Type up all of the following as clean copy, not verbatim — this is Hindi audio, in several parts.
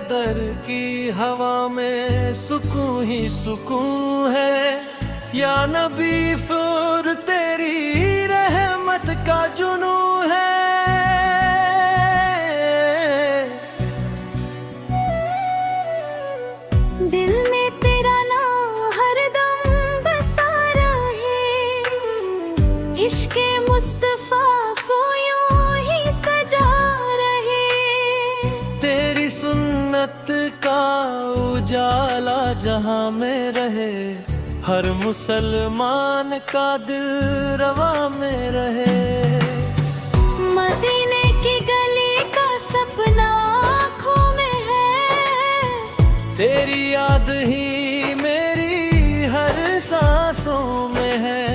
दर की हवा में सुकून ही सुकून है। या नबी फिर तेरी रहमत का जुनू है। दिल में तेरा नाम हरदम बसा रहे, इश्क़े मुस्तफा वो यूं ही सजा रहे। तेरी सुन्नत का उजाला जहां में रहे, हर मुसलमान का दिल रवा में रहे। मदीने की गली का सपना आँखों में है, तेरी याद ही मेरी हर सांसों में है।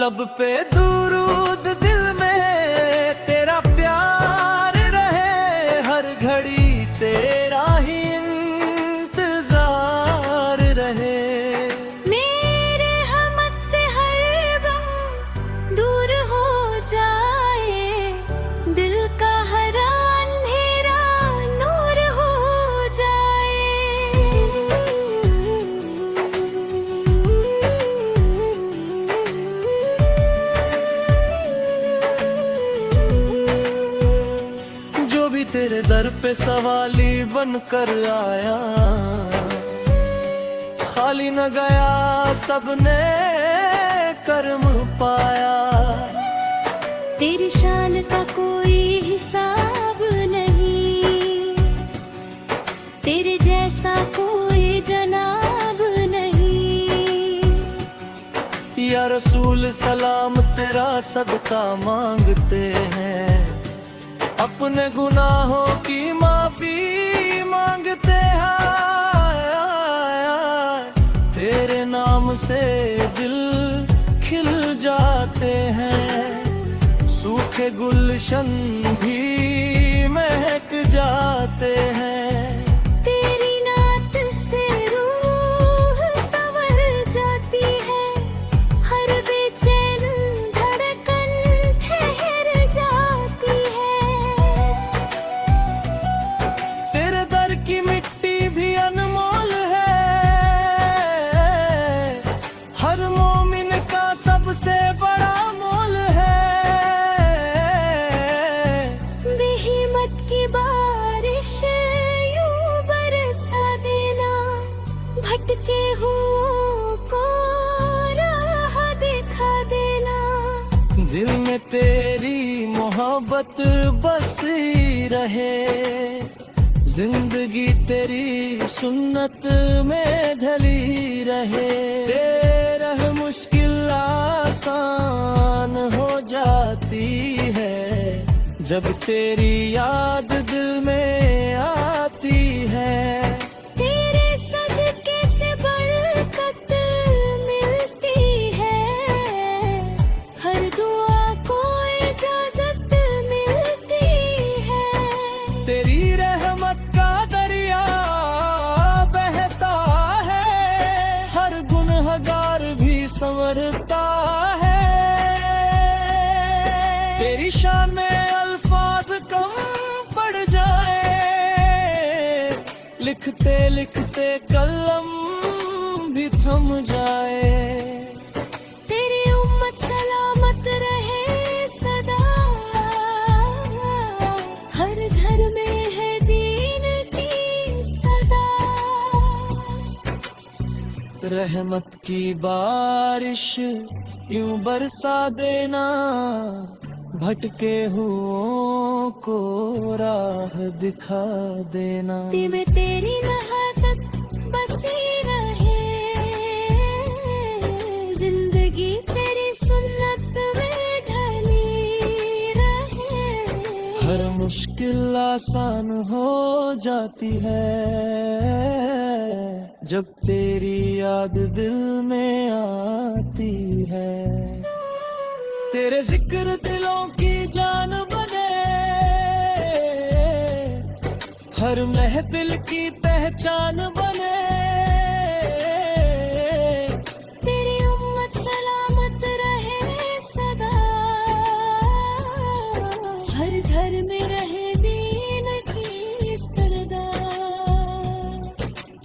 लब पे दुरूद दिल में तेरा प्यार रहे, हर घड़ी तेरा ही इंतजार रहे। मेरे हमत से हर गम दूर हो जाए, दिल का हर अंधेरा नूर हो जो भी तेरे दर पे सवाली बनकर आया, खाली न गया सबने कर्म पाया। तेरी शान का कोई हिसाब नहीं, तेरे जैसा कोई जनाब नहीं। या रसूल सलाम तेरा सदका मांगते हैं, अपने गुनाहों की माफी मांगते हैं। तेरे नाम से दिल खिल जाते हैं, सूखे गुलशन भी महक जाते हैं। तेरी नात से रूह संवर जाती है, हर बेचैन धड़कन ठहर जाती है। तेरे दर की मिट्टी भी अनमोल है, हर मोमिन का सबसे बड़ा मोल है। बेहिम्मत की बारिश यूं बरसा देना, भटके हुओं को राह दिखा देना। दिल में तेरी मोहब्बत बसी रहे, जिंदगी तेरी सुन्नत में ढली रहे। तेरा मुश्किल आसान हो जाती है, जब तेरी याद दिल में आती है। तेरे सदके से बरकत मिलती है, हर दुआ को इजाजत मिलती है। तेरी रहमत का दरिया बहता है, हर गुनहगार भी संवरता है। तेरी शान में अल्फाज कम पड़ जाए, लिखते लिखते कलम भी थम जाए। तेरी उम्मत सलामत रहे सदा, हर घर में है दीन की सदा। रहमत की बारिश यूं बरसा देना, भटके हुओं को राह दिखा देना। दिल में तेरी नहाकत बसी रहे, जिंदगी तेरी सुन्नत में ढली रहे। हर मुश्किल आसान हो जाती है, जब तेरी याद दिल में आती है। तेरे जिक्र दिलों की जान बने, हर महफिल की पहचान बने। तेरी उम्मत सलामत रहे सदा, हर घर में रहे दीन की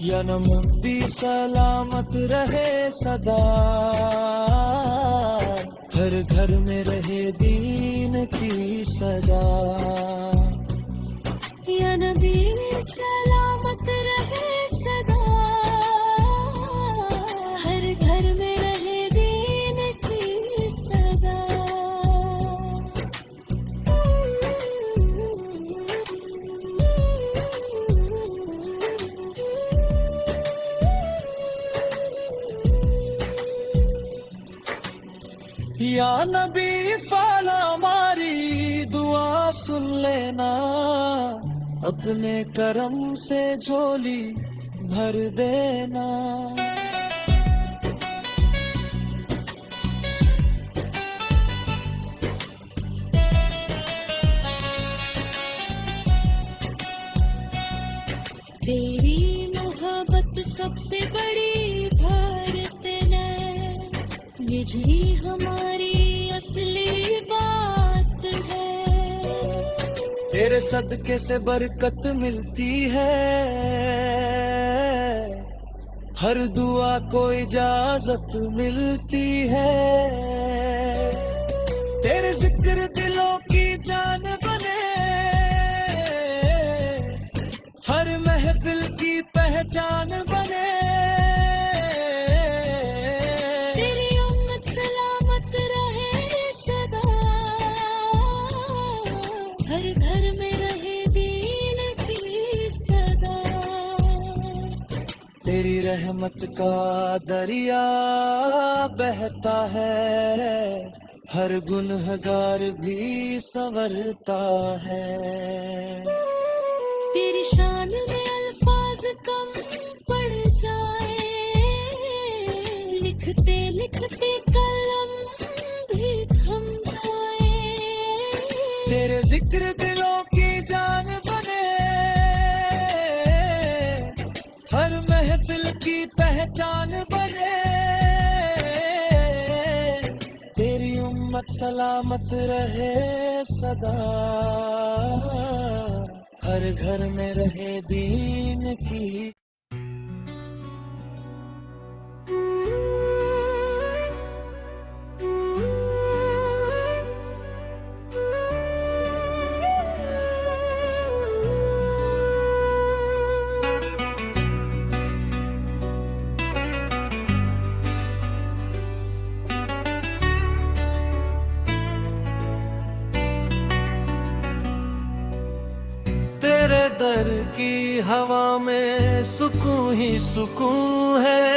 या नबी सलामत रहे सदा, हर घर में रहे दीन की सदा। या नबी सलामत रहे सदा, हर घर में रहे दीन की सदा। या नबी फाला हमारी दुआ सुन लेना, अपने करम से झोली भर देना। तेरी मोहब्बत सबसे बड़ी भारत ने, यही हमारी असली बात है। तेरे सदके से बरकत मिलती है, हर दुआ को इजाजत मिलती है। तेरे जिक्र दिलों की जान बने, हर महफिल की पहचान बने। तेरी उम्मत सलामत रहे सदा, हर घर में रहे दीन की सदा। तेरी रहमत का दरिया बहता है, हर गुनहगार भी संवरता है। तेरी शान में अल्फाज कम पड़ जाए, लिखते लिखते कलम भी थम जाए। तेरे जिक्र दिलों की जान बने, हर महफिल की पहचान बने। तेरी उम्मत सलामत रहे सदा, हर घर में रहे दीन की। तेरे दर की हवा में सुकून ही सुकून है,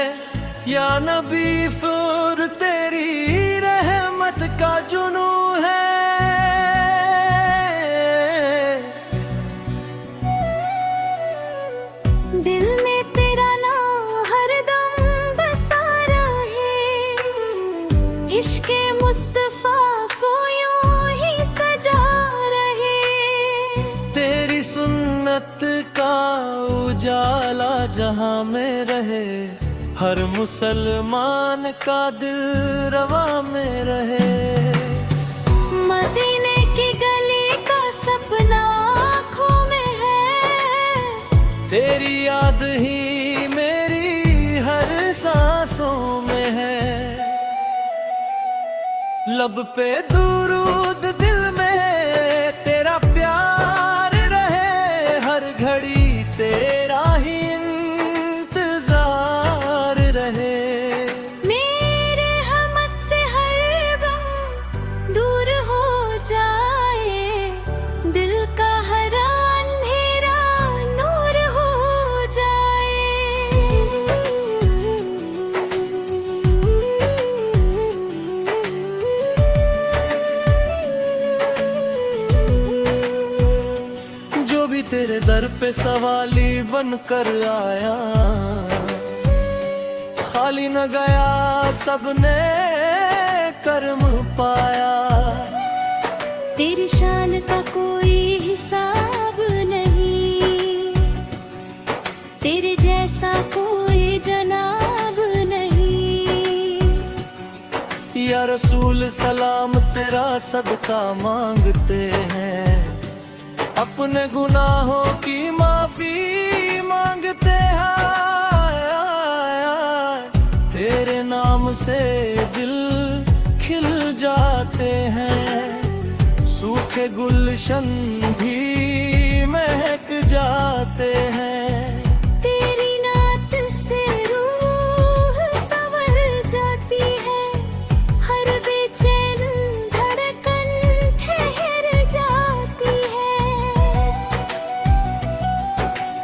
या नबी फिर तेरी रहमत का जुनू है। दिल में तेरा नाम हरदम बसा रहे, इश्क़े मुस्तफा को यूं ही सजा रहे। तेरी सुन्नत का उजाला जहां में रहे, हर मुसलमान का दिल रवा में रहे। मदीने की गली का सपना आँखों में है, तेरी याद ही मेरी हर सांसों में है। लब पे दुरूद दिल में तेरा प्यार रहे, हर घड़ी तेरा ही इंतजार रहे। मेरे हमत से हर गम दूर हो जाए, दिल का हर अंधेरा नूर हो जाए। जो भी तेरे दर पे सवाली बनकर आया, खाली न गया सबने कर्म पाया। तेरी शान का कोई हिसाब नहीं, तेरे जैसा कोई जनाब नहीं। या रसूल सलाम तेरा सदका मांगते हैं, अपने गुनाहों की माफी मांगते हैं। से दिल खिल जाते हैं, सूखे गुलशन भी महक जाते हैं। तेरी नात से रूह संवर जाती है, हर बेचैन धड़कन ठहर जाती है।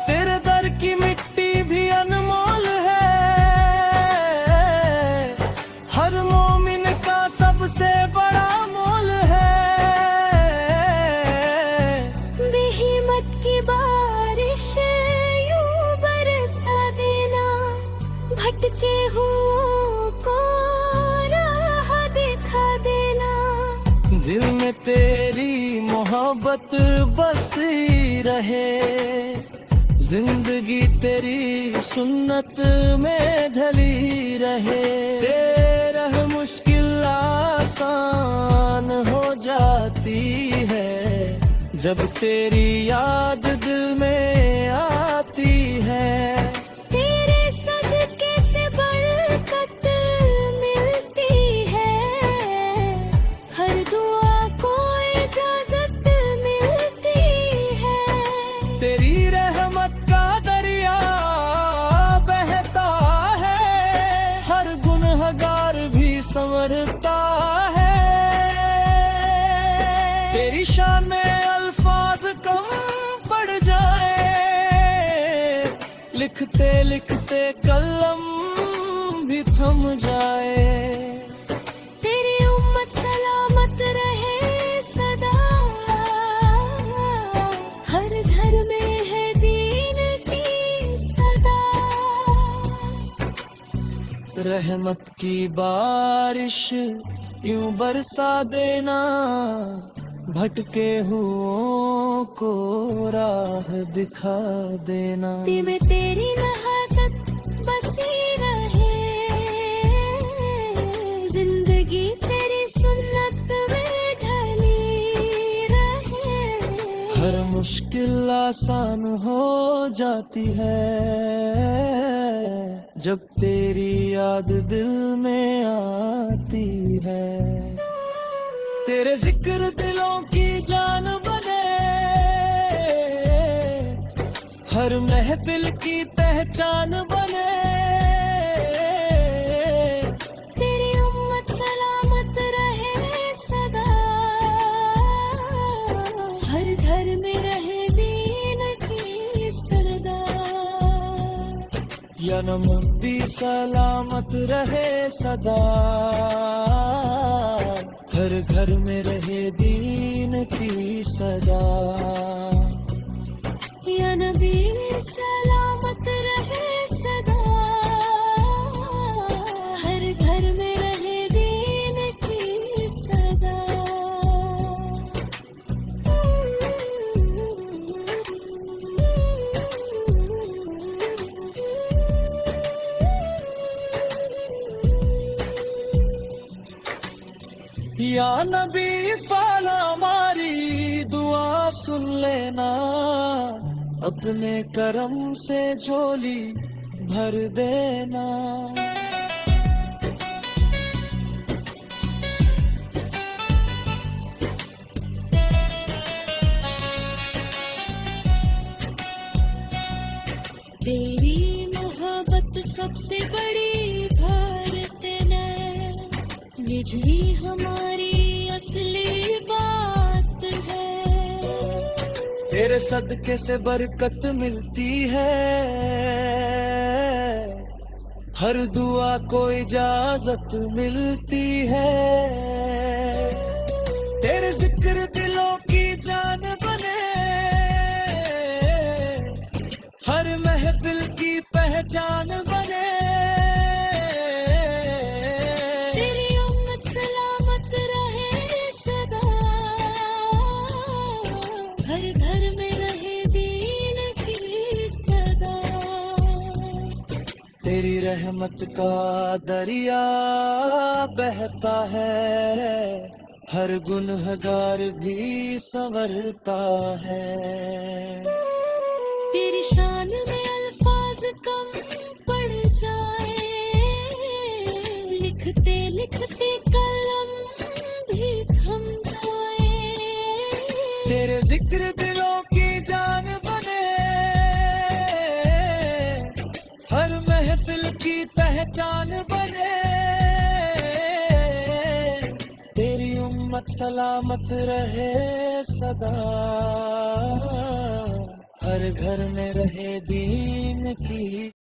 तेरे दर की मिट्टी भी अनमोल है, हर मोमिन का सबसे बड़ा मोल है। बेहिम्मत की बारिश यूं बरसा देना, भटके हुओं को राह दिखा देना। दिल में तेरी मोहब्बत बसी रहे, जिंदगी तेरी सुन्नत में ढली रहे। तेरा मुश्किल आसान हो जाती है, जब तेरी याद दिल में आती है। तेरे सदके से बरकत मिलती है, हर दुआ को इजाजत मिलती है। तेरी रहमत का दरिया बहता है, हर गुनहगार भी संवरता है। तेरी शान में अल्फाज कम पड़ जाए, लिखते लिखते कलम भी थम जाए। तेरी उम्मत सलामत रहे सदा, हर घर में है दीन की सदा। रहमत की बारिश यूं बरसा देना, भटके हुओं को राह दिखा देना। दिल में तेरी नहाकत बसी रहे, जिंदगी तेरी सुन्नत में ढली रहे। हर मुश्किल आसान हो जाती है, जब तेरी याद दिल में आती है। तेरे जिक्र दिलों की जान बने, हर महफिल की पहचान बने। तेरी उम्मत सलामत रहे सदा, हर घर में रहे दीन की सरदा। या नबी सलामत रहे सदा, हर घर में रहे दीन की सदा। या नबी सलामत रहे सदा, हर घर में रहे दीन की सदा। या नबी फाला हमारी दुआ सुन लेना, अपने करम से झोली भर देना। तेरी मोहब्बत सबसे बड़ी भारत में, निजी हमारी असली बात है। तेरे सदके से बरकत मिलती है, हर दुआ को इजाजत मिलती है। तेरे जिक्र दिलों की जान बने, हर महफिल की पहचान बने। तेरी उम्मत सलामत रहे सदा, हर घर में रहे दीन की सदा। तेरी रहमत का दरिया बहता है, हर गुनहगार भी संवरता है। तेरी शान में अल्फाज कम पड़ जाए, लिख की पहचान बने, तेरी उम्मत सलामत रहे सदा, हर घर में रहे दीन की